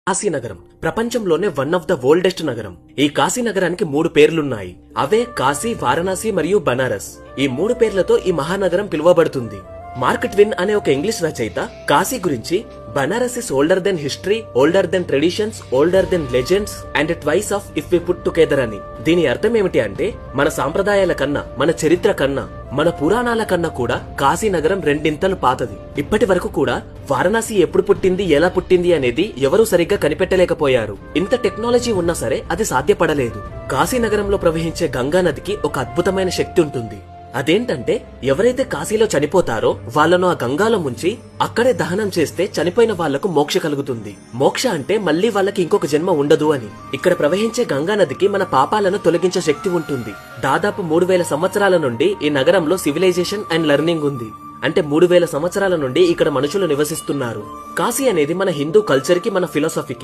కాశీ నగరం ప్రపంచంలోనే one of the oldest నగరం. ఈ కాశీ నగరానికి 3 పేర్లున్నాయి. అవే కాశీ, వారణాసి మరియు బనారస్. ఈ 3 పేర్లతో ఈ మహానగరం పిలువబడుతుంది. మార్క్ ట్విన్ అనే ఒక ఇంగ్లీష్ రచయిత కాశీ గురించి Banaras is older than history, older than traditions, older than legends and twice of if we put together అని. దీని అర్థం ఏమిటి అంటే మన సాంప్రదాయాల కన్నా, మన చరిత్ర కన్నా, మన పురాణాల కన్నా కూడా కాశీ నగరం రెండింతలు పాతది. ఇప్పటి వరకు కూడా వారణాసి ఎప్పుడు పుట్టింది, ఎలా పుట్టింది అనేది ఎవరూ సరిగ్గా కనిపెట్టలేకపోయారు. ఇంత టెక్నాలజీ ఉన్నా సరే అది సాధ్యపడలేదు. కాశీ నగరంలో ప్రవహించే గంగా నదికి ఒక అద్భుతమైన శక్తి ఉంటుంది. అదేంటంటే ఎవరైతే కాశీలో చనిపోతారో వాళ్లను ఆ గంగాలో ముంచి అక్కడే దహనం చేస్తే చనిపోయిన వాళ్లకు మోక్ష కలుగుతుంది. మోక్ష అంటే మళ్లీ వాళ్ళకి ఇంకొక జన్మ ఉండదు అని. ఇక్కడ ప్రవహించే గంగా నదికి మన పాపాలను తొలగించే శక్తి ఉంటుంది. దాదాపు 3000 సంవత్సరాల నుండి ఈ నగరంలో సివిలైజేషన్ అండ్ లెర్నింగ్ ఉంది. అంటే 3000 సంవత్సరాల నుండి ఇక్కడ మనుషులు నివసిస్తున్నారు. కాశీ అనేది మన హిందూ కల్చర్ కి, మన ఫిలాసఫీకి